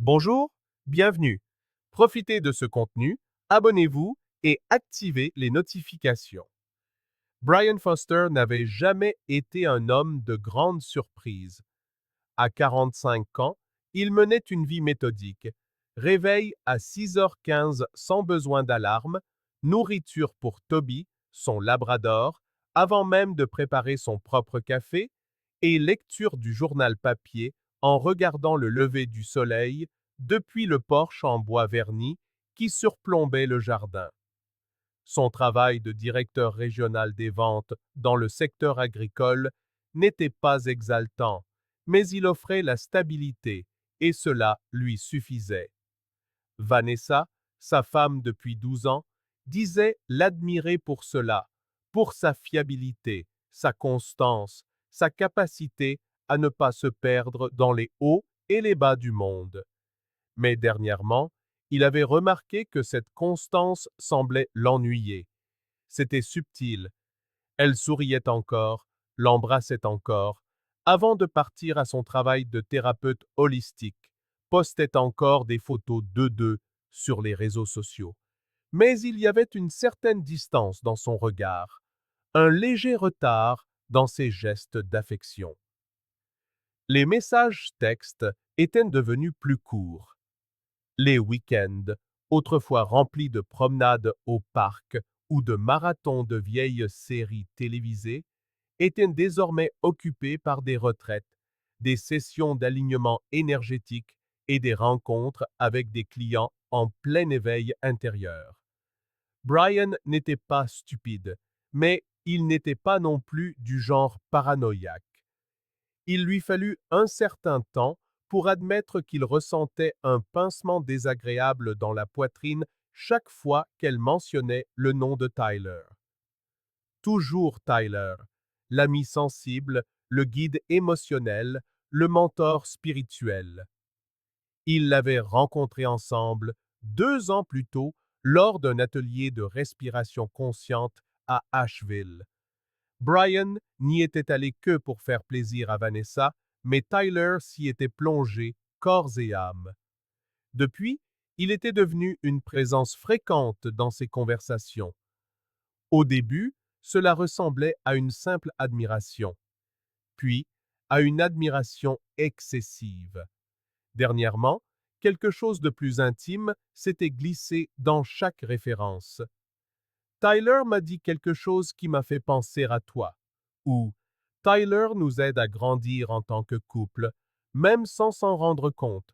Bonjour, bienvenue. Profitez de ce contenu, abonnez-vous et activez les notifications. Brian Foster n'avait jamais été un homme de grande surprise. À 45 ans, il menait une vie méthodique. Réveil à 6h15 sans besoin d'alarme, nourriture pour Toby, son labrador, avant même de préparer son propre café, et lecture du journal papier en regardant le lever du soleil depuis le porche en bois verni qui surplombait le jardin. Son travail de directeur régional des ventes dans le secteur agricole n'était pas exaltant, mais il offrait la stabilité, et cela lui suffisait. Vanessa, sa femme depuis 12 ans, disait l'admirer pour cela, pour sa fiabilité, sa constance, sa capacité à ne pas se perdre dans les hauts et les bas du monde. Mais dernièrement, il avait remarqué que cette constance semblait l'ennuyer. C'était subtil. Elle souriait encore, l'embrassait encore, avant de partir à son travail de thérapeute holistique, postait encore des photos d'eux deux sur les réseaux sociaux. Mais il y avait une certaine distance dans son regard, un léger retard dans ses gestes d'affection. Les messages textes étaient devenus plus courts. Les week-ends, autrefois remplis de promenades au parc ou de marathons de vieilles séries télévisées, étaient désormais occupés par des retraites, des sessions d'alignement énergétique et des rencontres avec des clients en plein éveil intérieur. Brian n'était pas stupide, mais il n'était pas non plus du genre paranoïaque. Il lui fallut un certain temps pour admettre qu'il ressentait un pincement désagréable dans la poitrine chaque fois qu'elle mentionnait le nom de Tyler. Toujours Tyler, l'ami sensible, le guide émotionnel, le mentor spirituel. Ils l'avaient rencontré ensemble 2 ans plus tôt lors d'un atelier de respiration consciente à Asheville. Brian n'y était allé que pour faire plaisir à Vanessa, mais Tyler s'y était plongé corps et âme. Depuis, il était devenu une présence fréquente dans ses conversations. Au début, cela ressemblait à une simple admiration, puis à une admiration excessive. Dernièrement, quelque chose de plus intime s'était glissé dans chaque référence. Tyler m'a dit quelque chose qui m'a fait penser à toi. Ou Tyler nous aide à grandir en tant que couple, même sans s'en rendre compte.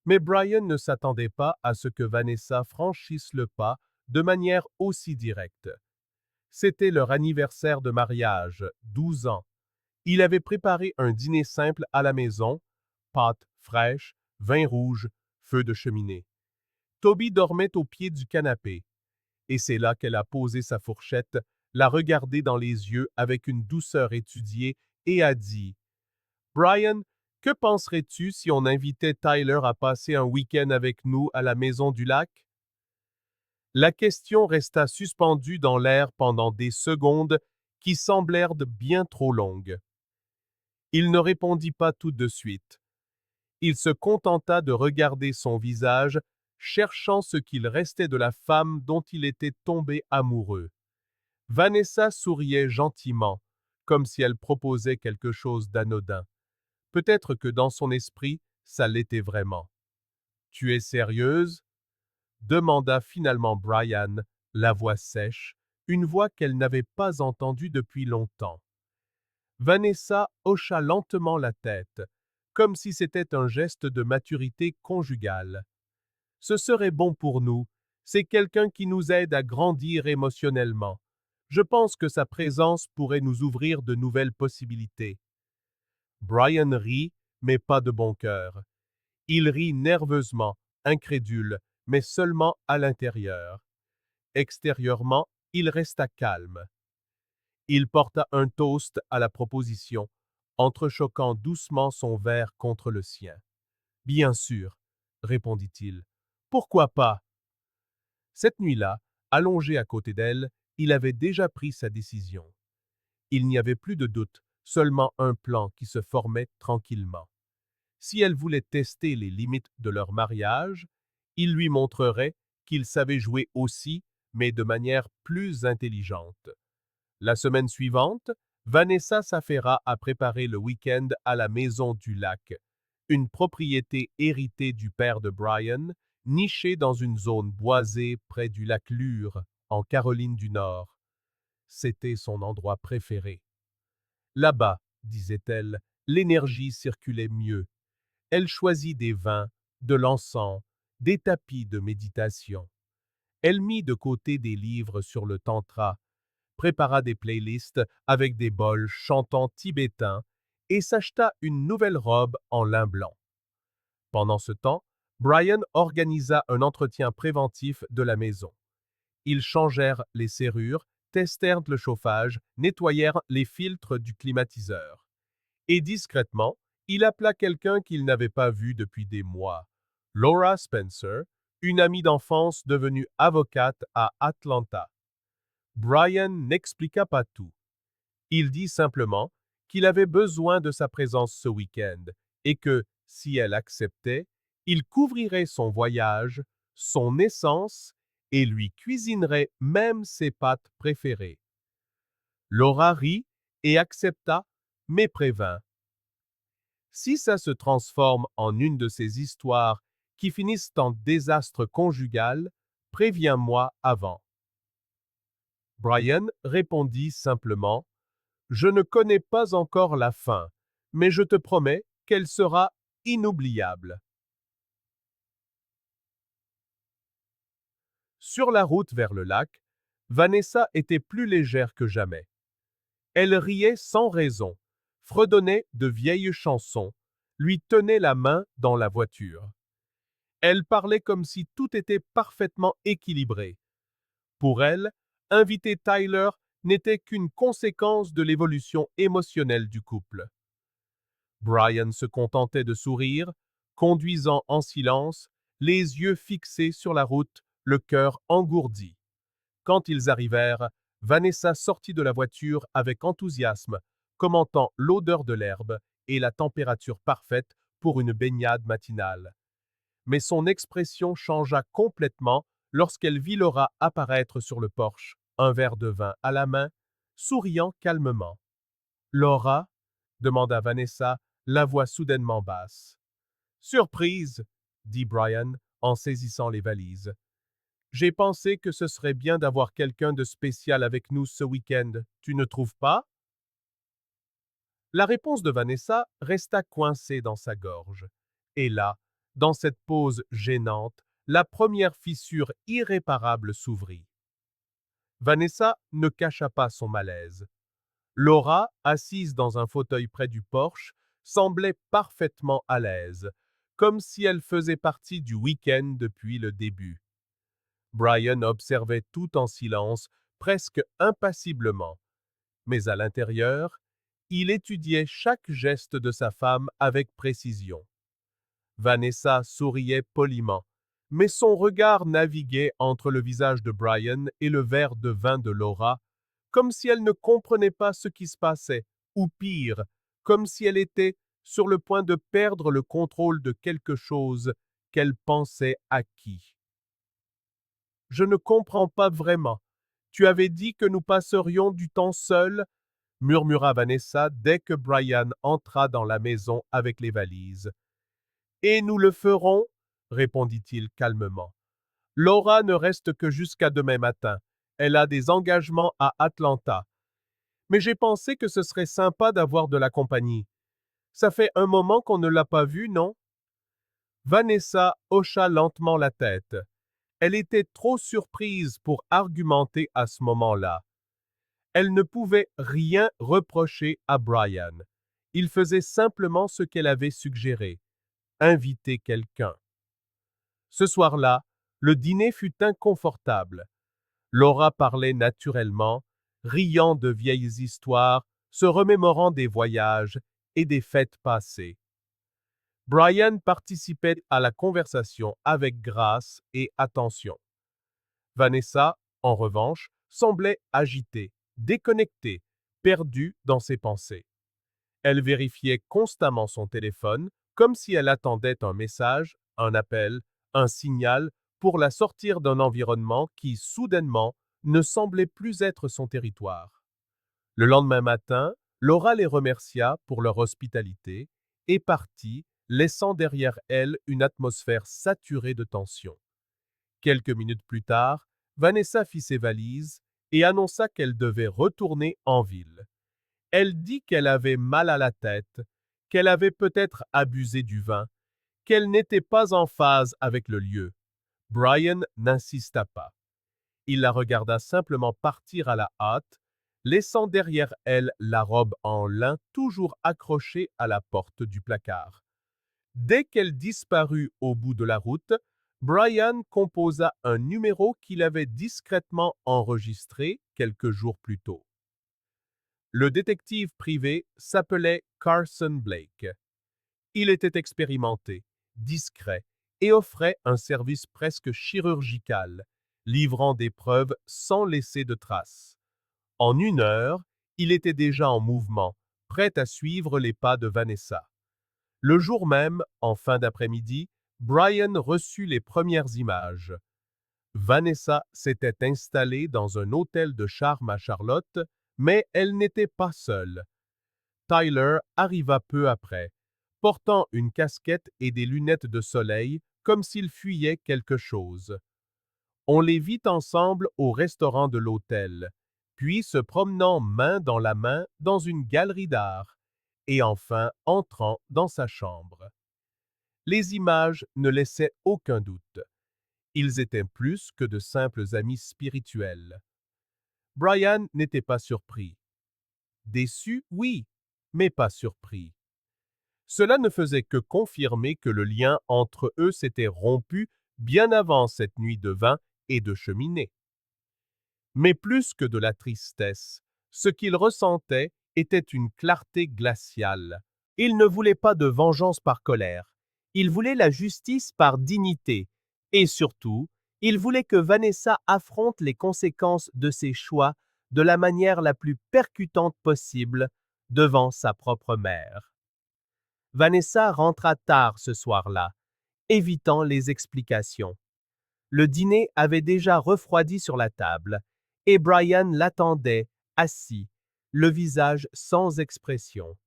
Mais Brian ne s'attendait pas à ce que Vanessa franchisse le pas de manière aussi directe. C'était leur anniversaire de mariage, 12 ans. Il avait préparé un dîner simple à la maison, pâtes fraîches, vin rouge, feu de cheminée. Toby dormait au pied du canapé, et c'est là qu'elle a posé sa fourchette, l'a regardé dans les yeux avec une douceur étudiée et a dit « Brian, que penserais-tu si on invitait Tyler à passer un week-end avec nous à la maison du lac? » La question resta suspendue dans l'air pendant des secondes qui semblèrent bien trop longues. Il ne répondit pas tout de suite. Il se contenta de regarder son visage, cherchant ce qu'il restait de la femme dont il était tombé amoureux. Vanessa souriait gentiment, comme si elle proposait quelque chose d'anodin. Peut-être que dans son esprit, ça l'était vraiment. « Tu es sérieuse? » demanda finalement Brian, la voix sèche, une voix qu'elle n'avait pas entendue depuis longtemps. Vanessa hocha lentement la tête, comme si c'était un geste de maturité conjugale. Ce serait bon pour nous, c'est quelqu'un qui nous aide à grandir émotionnellement. Je pense que sa présence pourrait nous ouvrir de nouvelles possibilités. Brian rit, mais pas de bon cœur. Il rit nerveusement, incrédule, mais seulement à l'intérieur. Extérieurement, il resta calme. Il porta un toast à la proposition, entrechoquant doucement son verre contre le sien. « Bien sûr, » répondit-il. « Pourquoi pas? » Cette nuit-là, allongé à côté d'elle, il avait déjà pris sa décision. Il n'y avait plus de doute, seulement un plan qui se formait tranquillement. Si elle voulait tester les limites de leur mariage, il lui montrerait qu'il savait jouer aussi, mais de manière plus intelligente. La semaine suivante, Vanessa s'affaira à préparer le week-end à la Maison du Lac, une propriété héritée du père de Brian, nichée dans une zone boisée près du lac Lure, en Caroline du Nord. C'était son endroit préféré. Là-bas, disait-elle, l'énergie circulait mieux. Elle choisit des vins, de l'encens, des tapis de méditation. Elle mit de côté des livres sur le tantra, prépara des playlists avec des bols chantants tibétains et s'acheta une nouvelle robe en lin blanc. Pendant ce temps, Brian organisa un entretien préventif de la maison. Ils changèrent les serrures, testèrent le chauffage, nettoyèrent les filtres du climatiseur. Et discrètement, il appela quelqu'un qu'il n'avait pas vu depuis des mois, Laura Spencer, une amie d'enfance devenue avocate à Atlanta. Brian n'expliqua pas tout. Il dit simplement qu'il avait besoin de sa présence ce week-end et que, si elle acceptait, il couvrirait son voyage, son essence et lui cuisinerait même ses pâtes préférées. Laura rit et accepta, mais prévint. Si ça se transforme en une de ces histoires qui finissent en désastre conjugal, préviens-moi avant. Brian répondit simplement: Je ne connais pas encore la fin, mais je te promets qu'elle sera inoubliable. Sur la route vers le lac, Vanessa était plus légère que jamais. Elle riait sans raison, fredonnait de vieilles chansons, lui tenait la main dans la voiture. Elle parlait comme si tout était parfaitement équilibré. Pour elle, inviter Tyler n'était qu'une conséquence de l'évolution émotionnelle du couple. Brian se contentait de sourire, conduisant en silence, les yeux fixés sur la route, le cœur engourdi. Quand ils arrivèrent, Vanessa sortit de la voiture avec enthousiasme, commentant l'odeur de l'herbe et la température parfaite pour une baignade matinale. Mais son expression changea complètement lorsqu'elle vit Laura apparaître sur le porche, un verre de vin à la main, souriant calmement. Laura demanda Vanessa, la voix soudainement basse. Surprise, dit Brian en saisissant les valises. J'ai pensé que ce serait bien d'avoir quelqu'un de spécial avec nous ce week-end, tu ne trouves pas? La réponse de Vanessa resta coincée dans sa gorge. Et là, dans cette pause gênante, la première fissure irréparable s'ouvrit. Vanessa ne cacha pas son malaise. Laura, assise dans un fauteuil près du porche, semblait parfaitement à l'aise, comme si elle faisait partie du week-end depuis le début. Brian observait tout en silence, presque impassiblement. Mais à l'intérieur, il étudiait chaque geste de sa femme avec précision. Vanessa souriait poliment, mais son regard naviguait entre le visage de Brian et le verre de vin de Laura, comme si elle ne comprenait pas ce qui se passait, ou pire, comme si elle était sur le point de perdre le contrôle de quelque chose qu'elle pensait acquis. Je ne comprends pas vraiment. Tu avais dit que nous passerions du temps seuls, murmura Vanessa dès que Brian entra dans la maison avec les valises. Et nous le ferons, répondit-il calmement. Laura ne reste que jusqu'à demain matin. Elle a des engagements à Atlanta. Mais j'ai pensé que ce serait sympa d'avoir de la compagnie. Ça fait un moment qu'on ne l'a pas vue, non? Vanessa hocha lentement la tête. Elle était trop surprise pour argumenter à ce moment-là. Elle ne pouvait rien reprocher à Brian. Il faisait simplement ce qu'elle avait suggéré, inviter quelqu'un. Ce soir-là, le dîner fut inconfortable. Laura parlait naturellement, riant de vieilles histoires, se remémorant des voyages et des fêtes passées. Brian participait à la conversation avec grâce et attention. Vanessa, en revanche, semblait agitée, déconnectée, perdue dans ses pensées. Elle vérifiait constamment son téléphone, comme si elle attendait un message, un appel, un signal pour la sortir d'un environnement qui, soudainement, ne semblait plus être son territoire. Le lendemain matin, Laura les remercia pour leur hospitalité et partit, laissant derrière elle une atmosphère saturée de tension. Quelques minutes plus tard, Vanessa fit ses valises et annonça qu'elle devait retourner en ville. Elle dit qu'elle avait mal à la tête, qu'elle avait peut-être abusé du vin, qu'elle n'était pas en phase avec le lieu. Brian n'insista pas. Il la regarda simplement partir à la hâte, laissant derrière elle la robe en lin toujours accrochée à la porte du placard. Dès qu'elle disparut au bout de la route, Brian composa un numéro qu'il avait discrètement enregistré quelques jours plus tôt. Le détective privé s'appelait Carson Blake. Il était expérimenté, discret et offrait un service presque chirurgical, livrant des preuves sans laisser de traces. En 1 heure, il était déjà en mouvement, prêt à suivre les pas de Vanessa. Le jour même, en fin d'après-midi, Brian reçut les premières images. Vanessa s'était installée dans un hôtel de charme à Charlotte, mais elle n'était pas seule. Tyler arriva peu après, portant une casquette et des lunettes de soleil comme s'il fuyait quelque chose. On les vit ensemble au restaurant de l'hôtel, puis se promenant main dans la main dans une galerie d'art, et enfin entrant dans sa chambre. Les images ne laissaient aucun doute. Ils étaient plus que de simples amis spirituels. Brian n'était pas surpris. Déçu, oui, mais pas surpris. Cela ne faisait que confirmer que le lien entre eux s'était rompu bien avant cette nuit de vin et de cheminée. Mais plus que de la tristesse, ce qu'il ressentait était une clarté glaciale. Il ne voulait pas de vengeance par colère. Il voulait la justice par dignité. Et surtout, il voulait que Vanessa affronte les conséquences de ses choix de la manière la plus percutante possible devant sa propre mère. Vanessa rentra tard ce soir-là, évitant les explications. Le dîner avait déjà refroidi sur la table, et Brian l'attendait, assis, le visage sans expression.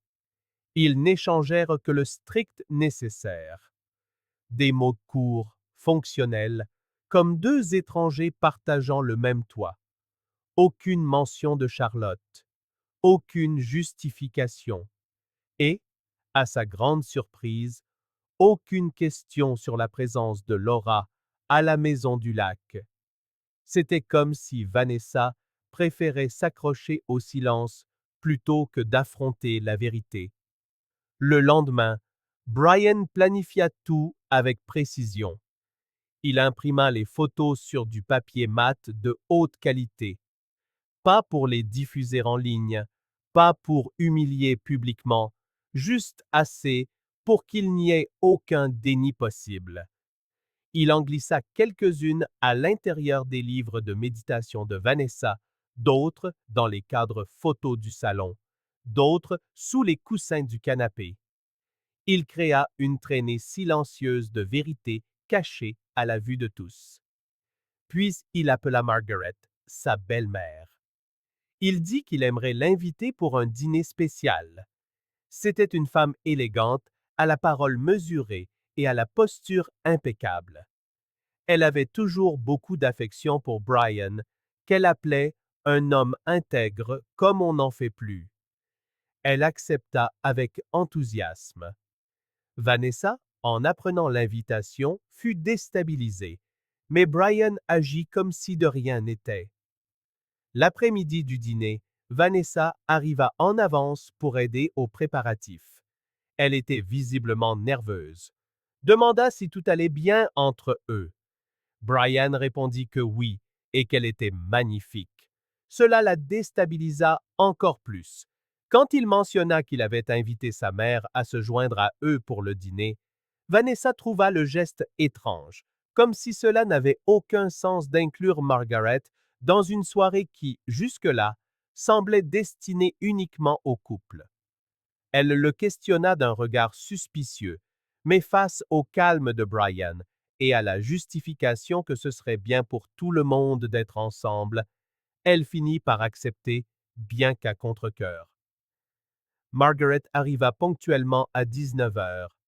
Ils n'échangèrent que le strict nécessaire. Des mots courts, fonctionnels, comme deux étrangers partageant le même toit. Aucune mention de Charlotte, aucune justification. Et, à sa grande surprise, aucune question sur la présence de Laura à la maison du lac. C'était comme si Vanessa préférait s'accrocher au silence plutôt que d'affronter la vérité. Le lendemain, Brian planifia tout avec précision. Il imprima les photos sur du papier mat de haute qualité. Pas pour les diffuser en ligne, pas pour humilier publiquement, juste assez pour qu'il n'y ait aucun déni possible. Il en glissa quelques-unes à l'intérieur des livres de méditation de Vanessa, d'autres dans les cadres photos du salon, d'autres sous les coussins du canapé. Il créa une traînée silencieuse de vérité cachée à la vue de tous. Puis il appela Margaret, sa belle-mère. Il dit qu'il aimerait l'inviter pour un dîner spécial. C'était une femme élégante, à la parole mesurée et à la posture impeccable. Elle avait toujours beaucoup d'affection pour Brian, qu'elle appelait un homme intègre comme on n'en fait plus. Elle accepta avec enthousiasme. Vanessa, en apprenant l'invitation, fut déstabilisée, mais Brian agit comme si de rien n'était. L'après-midi du dîner, Vanessa arriva en avance pour aider aux préparatifs. Elle était visiblement nerveuse. Demanda si tout allait bien entre eux. Brian répondit que oui, et qu'elle était magnifique. Cela la déstabilisa encore plus. Quand il mentionna qu'il avait invité sa mère à se joindre à eux pour le dîner, Vanessa trouva le geste étrange, comme si cela n'avait aucun sens d'inclure Margaret dans une soirée qui, jusque-là, semblait destinée uniquement au couple. Elle le questionna d'un regard suspicieux, Mais face au calme de Brian et à la justification que ce serait bien pour tout le monde d'être ensemble, elle finit par accepter, bien qu'à contre-cœur. Margaret arriva ponctuellement à 19 heures.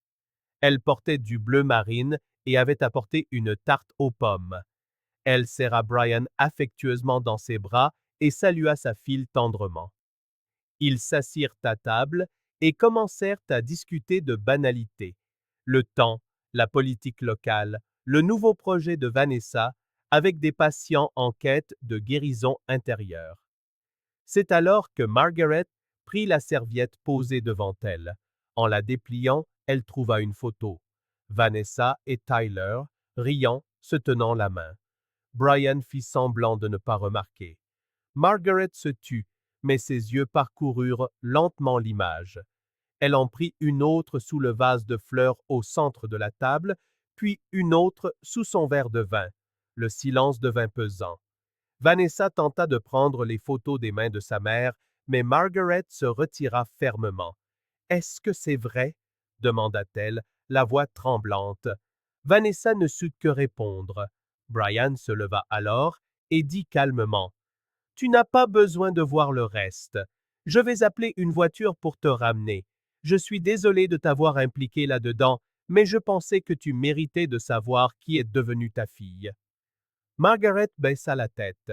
Elle portait du bleu marine et avait apporté une tarte aux pommes. Elle serra Brian affectueusement dans ses bras et salua sa fille tendrement. Ils s'assirent à table et commencèrent à discuter de banalités. Le temps, la politique locale, le nouveau projet de Vanessa, avec des patients en quête de guérison intérieure. C'est alors que Margaret prit la serviette posée devant elle. En la dépliant, elle trouva une photo. Vanessa et Tyler, riant, se tenant la main. Brian fit semblant de ne pas remarquer. Margaret se tut, mais ses yeux parcoururent lentement l'image. Elle en prit une autre sous le vase de fleurs au centre de la table, puis une autre sous son verre de vin. Le silence devint pesant. Vanessa tenta de prendre les photos des mains de sa mère, mais Margaret se retira fermement. Est-ce que c'est vrai? Demanda-t-elle, la voix tremblante. Vanessa ne sut que répondre. Brian se leva alors et dit calmement: Tu n'as pas besoin de voir le reste. Je vais appeler une voiture pour te ramener. Je suis désolé de t'avoir impliqué là-dedans, mais je pensais que tu méritais de savoir qui est devenue ta fille. Margaret baissa la tête.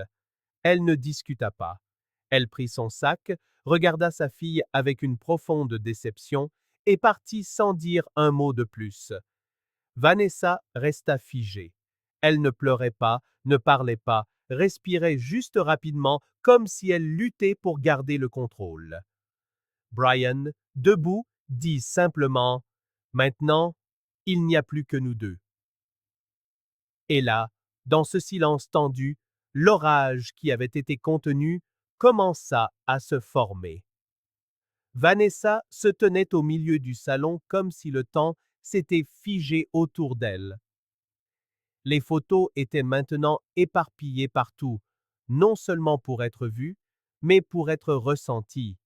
Elle ne discuta pas. Elle prit son sac, regarda sa fille avec une profonde déception et partit sans dire un mot de plus. Vanessa resta figée. Elle ne pleurait pas, ne parlait pas, respirait juste rapidement comme si elle luttait pour garder le contrôle. Brian, debout, dit simplement: Maintenant, il n'y a plus que nous deux. Et là, dans ce silence tendu, l'orage qui avait été contenu commença à se former. Vanessa se tenait au milieu du salon comme si le temps s'était figé autour d'elle. Les photos étaient maintenant éparpillées partout, non seulement pour être vues, mais pour être ressenties.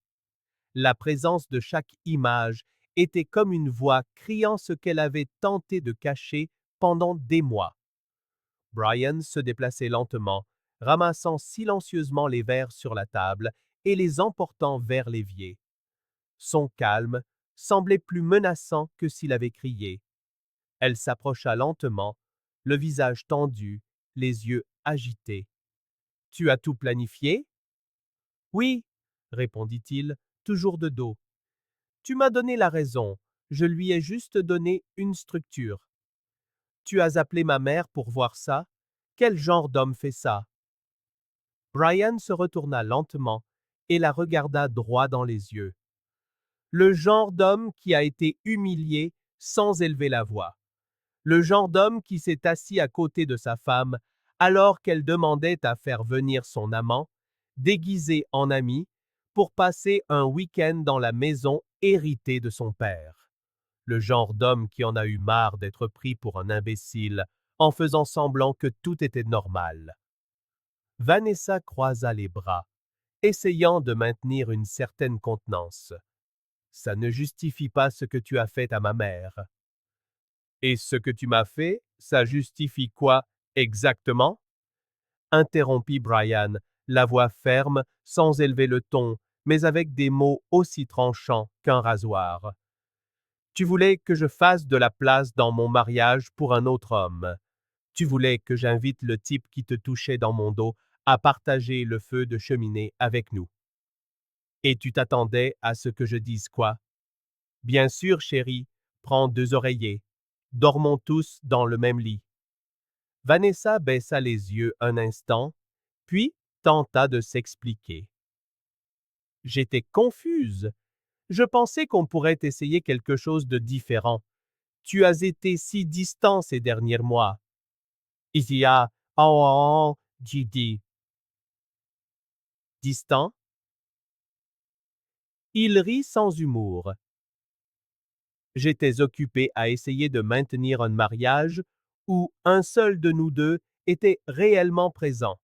La présence de chaque image était comme une voix criant ce qu'elle avait tenté de cacher pendant des mois. Brian se déplaçait lentement, ramassant silencieusement les verres sur la table et les emportant vers l'évier. Son calme semblait plus menaçant que s'il avait crié. Elle s'approcha lentement, le visage tendu, les yeux agités. « Tu as tout planifié? » « Oui, » répondit-il, toujours de dos. « Tu m'as donné la raison, je lui ai juste donné une structure. »« Tu as appelé ma mère pour voir ça? Quel genre d'homme fait ça? » Brian se retourna lentement et la regarda droit dans les yeux. Le genre d'homme qui a été humilié sans élever la voix. Le genre d'homme qui s'est assis à côté de sa femme alors qu'elle demandait à faire venir son amant, déguisé en ami, pour passer un week-end dans la maison héritée de son père. Le genre d'homme qui en a eu marre d'être pris pour un imbécile en faisant semblant que tout était normal. Vanessa croisa les bras, essayant de maintenir une certaine contenance. Ça ne justifie pas ce que tu as fait à ma mère. Et ce que tu m'as fait, ça justifie quoi exactement? Interrompit Brian, la voix ferme, sans élever le ton, mais avec des mots aussi tranchants qu'un rasoir. Tu voulais que je fasse de la place dans mon mariage pour un autre homme. Tu voulais que j'invite le type qui te touchait dans mon dos à partager le feu de cheminée avec nous. Et tu t'attendais à ce que je dise quoi? Bien sûr, chérie, prends 2 oreillers. Dormons tous dans le même lit. Vanessa baissa les yeux un instant, puis tenta de s'expliquer. J'étais confuse. Je pensais qu'on pourrait essayer quelque chose de différent. Tu as été si distant ces derniers mois. Il y a j'ai dit. Distant? Il rit sans humour. J'étais occupé à essayer de maintenir un mariage où un seul de nous deux était réellement présent.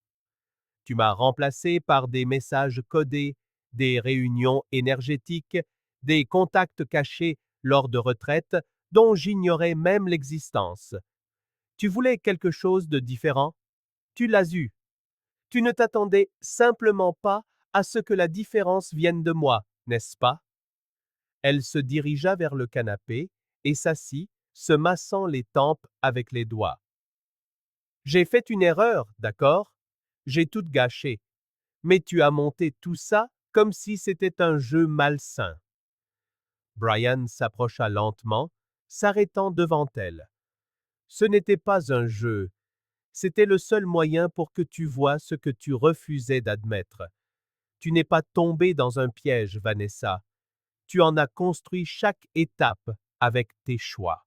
Tu m'as remplacé par des messages codés, des réunions énergétiques, des contacts cachés lors de retraites dont j'ignorais même l'existence. Tu voulais quelque chose de différent? Tu l'as eu. Tu ne t'attendais simplement pas à ce que la différence vienne de moi, n'est-ce pas? Elle se dirigea vers le canapé et s'assit, se massant les tempes avec les doigts. J'ai fait une erreur, d'accord? J'ai tout gâché. Mais tu as monté tout ça comme si c'était un jeu malsain. Brian s'approcha lentement, s'arrêtant devant elle. Ce n'était pas un jeu, c'était le seul moyen pour que tu vois ce que tu refusais d'admettre. Tu n'es pas tombé dans un piège, Vanessa. Tu en as construit chaque étape avec tes choix.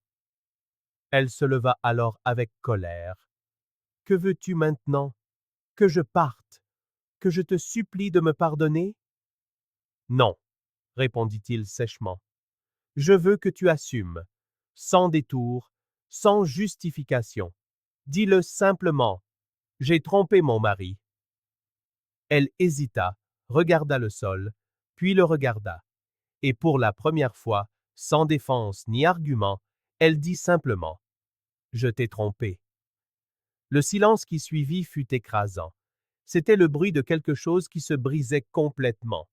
Elle se leva alors avec colère. Que veux-tu maintenant? Que je parte? Que je te supplie de me pardonner? Non, répondit-il sèchement. Je veux que tu assumes, sans détour, sans justification. Dis-le simplement. J'ai trompé mon mari. Elle hésita, regarda le sol, puis le regarda. Et pour la première fois, sans défense ni argument, elle dit simplement « Je t'ai trompé ». Le silence qui suivit fut écrasant. C'était le bruit de quelque chose qui se brisait complètement.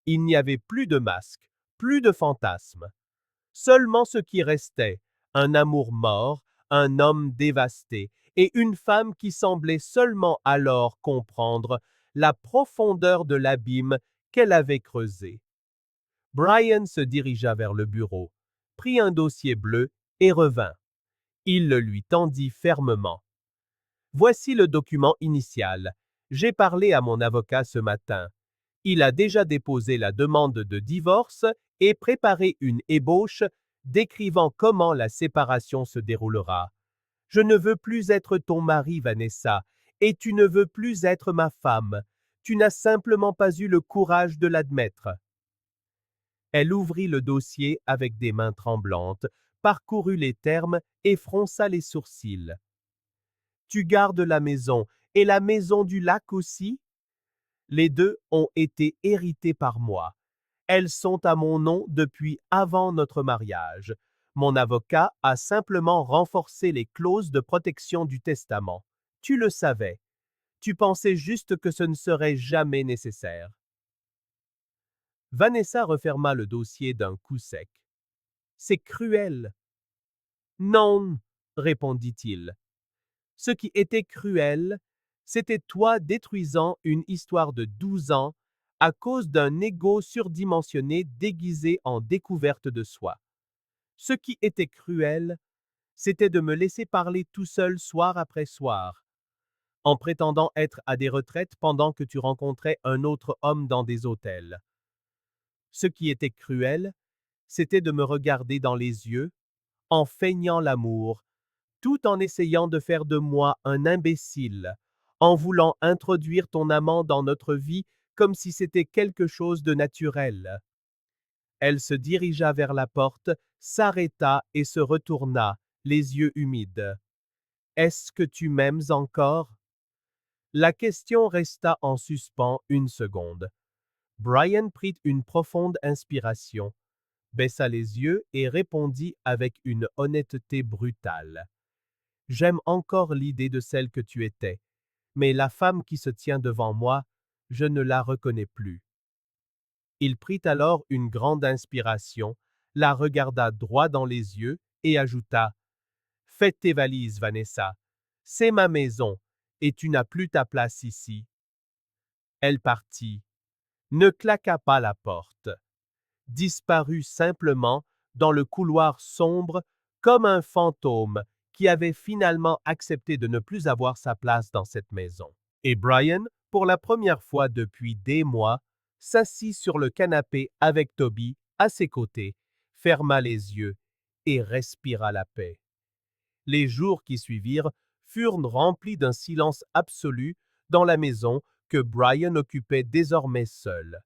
Il n'y avait plus de masque, plus de fantasme. Seulement ce qui restait, un amour mort, un homme dévasté, et une femme qui semblait seulement alors comprendre la profondeur de l'abîme qu'elle avait creusé. Brian se dirigea vers le bureau, prit un dossier bleu et revint. Il le lui tendit fermement. Voici le document initial. J'ai parlé à mon avocat ce matin. Il a déjà déposé la demande de divorce et préparé une ébauche décrivant comment la séparation se déroulera. Je ne veux plus être ton mari, Vanessa, et tu ne veux plus être ma femme. Tu n'as simplement pas eu le courage de l'admettre. Elle ouvrit le dossier avec des mains tremblantes, parcourut les termes et fronça les sourcils. Tu gardes la maison, et la maison du lac aussi? Les deux ont été héritées par moi. Elles sont à mon nom depuis avant notre mariage. Mon avocat a simplement renforcé les clauses de protection du testament. Tu le savais. Tu pensais juste que ce ne serait jamais nécessaire. Vanessa referma le dossier d'un coup sec. C'est cruel. Non, répondit-il. Ce qui était cruel, c'était toi détruisant une histoire de 12 ans à cause d'un ego surdimensionné déguisé en découverte de soi. Ce qui était cruel, c'était de me laisser parler tout seul soir après soir, en prétendant être à des retraites pendant que tu rencontrais un autre homme dans des hôtels. Ce qui était cruel, c'était de me regarder dans les yeux, en feignant l'amour, tout en essayant de faire de moi un imbécile, en voulant introduire ton amant dans notre vie comme si c'était quelque chose de naturel. Elle se dirigea vers la porte, s'arrêta et se retourna, les yeux humides. Est-ce que tu m'aimes encore? La question resta en suspens une seconde. Brian prit une profonde inspiration, baissa les yeux et répondit avec une honnêteté brutale. J'aime encore l'idée de celle que tu étais, mais la femme qui se tient devant moi, je ne la reconnais plus. Il prit alors une grande inspiration, la regarda droit dans les yeux et ajouta « Fais tes valises, Vanessa. C'est ma maison, et tu n'as plus ta place ici. » Elle partit, ne claqua pas la porte, disparut simplement dans le couloir sombre comme un fantôme qui avait finalement accepté de ne plus avoir sa place dans cette maison. Et Brian, pour la première fois depuis des mois, s'assit sur le canapé avec Toby à ses côtés, ferma les yeux et respira la paix. Les jours qui suivirent furent remplis d'un silence absolu dans la maison que Brian occupait désormais seul.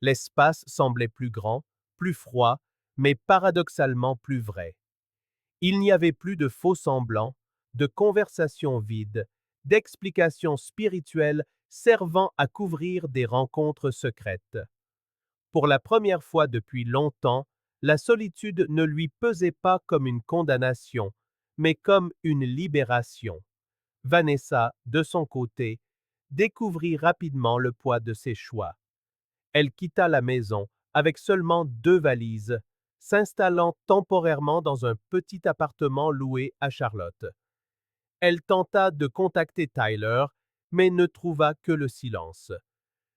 L'espace semblait plus grand, plus froid, mais paradoxalement plus vrai. Il n'y avait plus de faux semblants, de conversations vides, d'explications spirituelles servant à couvrir des rencontres secrètes. Pour la première fois depuis longtemps, La solitude ne lui pesait pas comme une condamnation, mais comme une libération. Vanessa, de son côté, découvrit rapidement le poids de ses choix. Elle quitta la maison avec seulement 2 valises, s'installant temporairement dans un petit appartement loué à Charlotte. Elle tenta de contacter Tyler, mais ne trouva que le silence.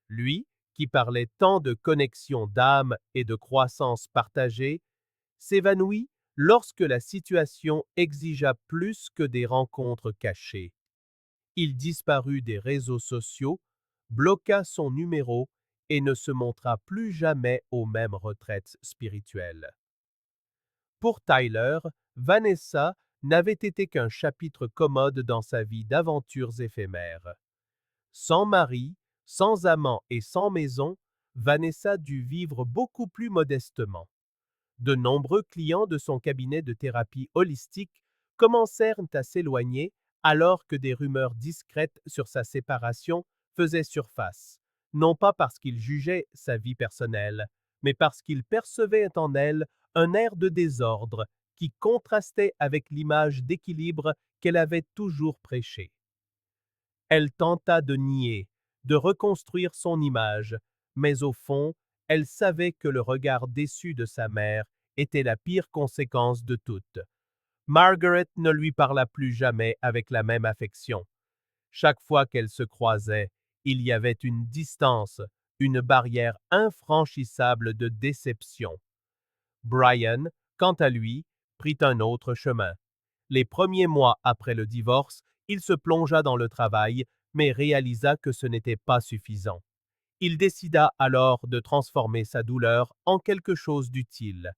Lui, qui parlait tant de connexion d'âme et de croissance partagée, s'évanouit lorsque la situation exigea plus que des rencontres cachées. Il disparut des réseaux sociaux, bloqua son numéro et ne se montra plus jamais aux mêmes retraites spirituelles. Pour Tyler, Vanessa n'avait été qu'un chapitre commode dans sa vie d'aventures éphémères. Sans mari, sans amant et sans maison, Vanessa dut vivre beaucoup plus modestement. De nombreux clients de son cabinet de thérapie holistique commencèrent à s'éloigner alors que des rumeurs discrètes sur sa séparation faisaient surface, non pas parce qu'ils jugeaient sa vie personnelle, mais parce qu'ils percevaient en elle un air de désordre qui contrastait avec l'image d'équilibre qu'elle avait toujours prêchée. Elle tenta de nier, de reconstruire son image, mais au fond, elle savait que le regard déçu de sa mère était la pire conséquence de toutes. Margaret ne lui parla plus jamais avec la même affection. Chaque fois qu'elles se croisaient, il y avait une distance, une barrière infranchissable de déception. Brian, quant à lui, prit un autre chemin. Les premiers mois après le divorce, il se plongea dans le travail, mais réalisa que ce n'était pas suffisant. Il décida alors de transformer sa douleur en quelque chose d'utile.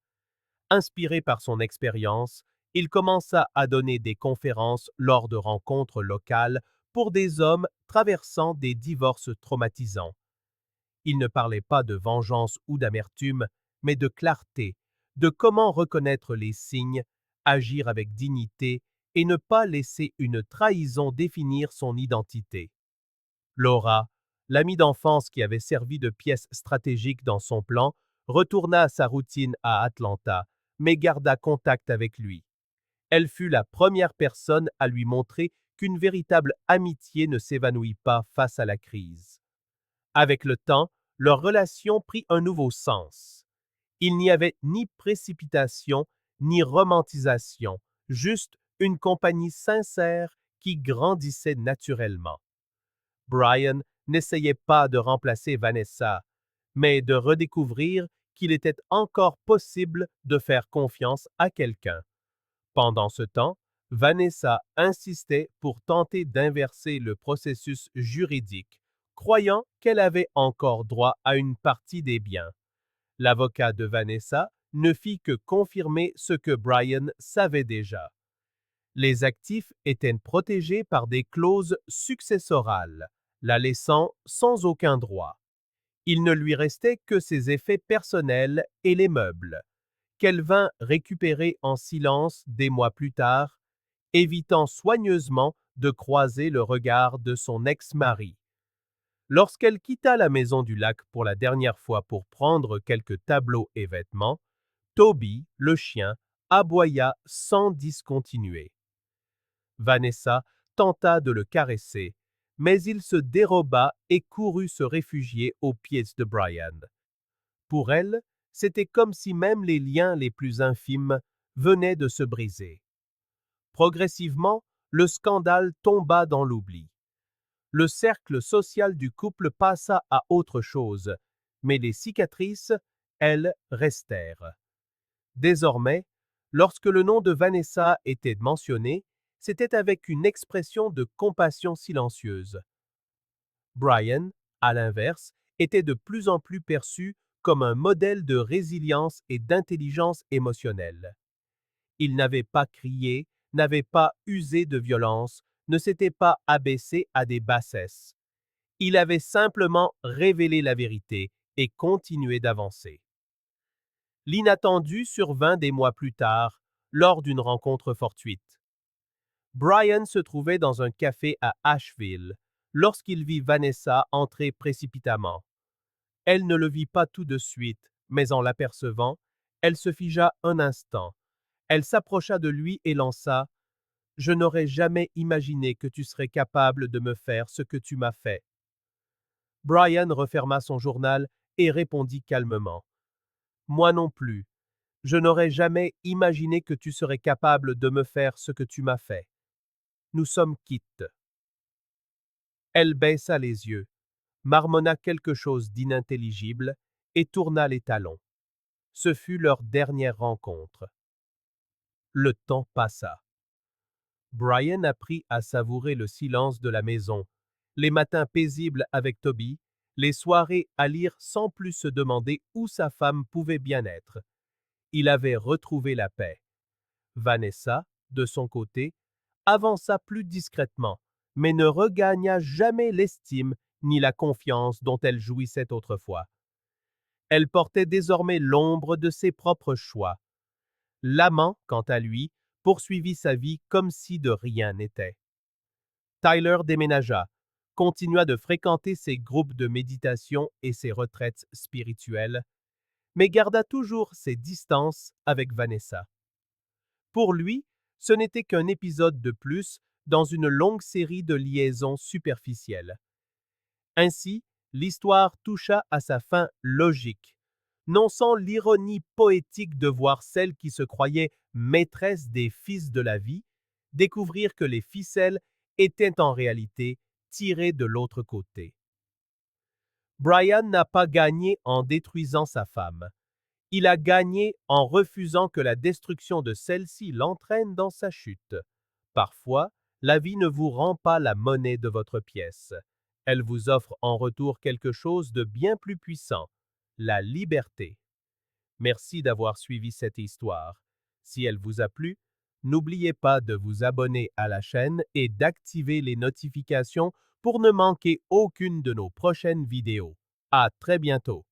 Inspiré par son expérience, il commença à donner des conférences lors de rencontres locales pour des hommes traversant des divorces traumatisants. Il ne parlait pas de vengeance ou d'amertume, mais de clarté, de comment reconnaître les signes, agir avec dignité et ne pas laisser une trahison définir son identité. Laura, l'amie d'enfance qui avait servi de pièce stratégique dans son plan, retourna à sa routine à Atlanta, mais garda contact avec lui. Elle fut la première personne à lui montrer qu'une véritable amitié ne s'évanouit pas face à la crise. Avec le temps, leur relation prit un nouveau sens. Il n'y avait ni précipitation, ni romantisation, juste une compagnie sincère qui grandissait naturellement. Brian n'essayait pas de remplacer Vanessa, mais de redécouvrir qu'il était encore possible de faire confiance à quelqu'un. Pendant ce temps, Vanessa insistait pour tenter d'inverser le processus juridique, croyant qu'elle avait encore droit à une partie des biens. L'avocat de Vanessa ne fit que confirmer ce que Brian savait déjà. Les actifs étaient protégés par des clauses successorales, la laissant sans aucun droit. Il ne lui restait que ses effets personnels et les meubles, qu'elle vint récupérer en silence des mois plus tard, évitant soigneusement de croiser le regard de son ex-mari. Lorsqu'elle quitta la maison du lac pour la dernière fois pour prendre quelques tableaux et vêtements, Toby, le chien, aboya sans discontinuer. Vanessa tenta de le caresser, mais il se déroba et courut se réfugier aux pieds de Brian. Pour elle, c'était comme si même les liens les plus infimes venaient de se briser. Progressivement, le scandale tomba dans l'oubli. Le cercle social du couple passa à autre chose, mais les cicatrices, elles, restèrent. Désormais, lorsque le nom de Vanessa était mentionné, c'était avec une expression de compassion silencieuse. Brian, à l'inverse, était de plus en plus perçu comme un modèle de résilience et d'intelligence émotionnelle. Il n'avait pas crié, n'avait pas usé de violence, ne s'était pas abaissé à des bassesses. Il avait simplement révélé la vérité et continué d'avancer. L'inattendu survint des mois plus tard, lors d'une rencontre fortuite. Brian se trouvait dans un café à Asheville lorsqu'il vit Vanessa entrer précipitamment. Elle ne le vit pas tout de suite, mais en l'apercevant, Elle se figea un instant. Elle s'approcha de lui et lança: Je n'aurais jamais imaginé que tu serais capable de me faire ce que tu m'as fait. Brian referma son journal et répondit calmement: Moi non plus. Je n'aurais jamais imaginé que tu serais capable de me faire ce que tu m'as fait. Nous sommes quittes. Elle baissa les yeux, marmonna quelque chose d'inintelligible et tourna les talons. Ce fut leur dernière rencontre. Le temps passa. Brian apprit à savourer le silence de la maison, les matins paisibles avec Toby, les soirées à lire sans plus se demander où sa femme pouvait bien être. Il avait retrouvé la paix. Vanessa, de son côté, avança plus discrètement, mais ne regagna jamais l'estime ni la confiance dont elle jouissait autrefois. Elle portait désormais l'ombre de ses propres choix. L'amant, quant à lui, poursuivit sa vie comme si de rien n'était. Tyler déménagea, continua de fréquenter ses groupes de méditation et ses retraites spirituelles, mais garda toujours ses distances avec Vanessa. Pour lui, ce n'était qu'un épisode de plus dans une longue série de liaisons superficielles. Ainsi, l'histoire toucha à sa fin logique, non sans l'ironie poétique de voir celle qui se croyait maîtresse des fils de la vie découvrir que les ficelles étaient en réalité tirées de l'autre côté. Brian n'a pas gagné en détruisant sa femme. Il a gagné en refusant que la destruction de celle-ci l'entraîne dans sa chute. Parfois, la vie ne vous rend pas la monnaie de votre pièce. Elle vous offre en retour quelque chose de bien plus puissant, la liberté. Merci d'avoir suivi cette histoire. Si elle vous a plu, n'oubliez pas de vous abonner à la chaîne et d'activer les notifications pour ne manquer aucune de nos prochaines vidéos. À très bientôt.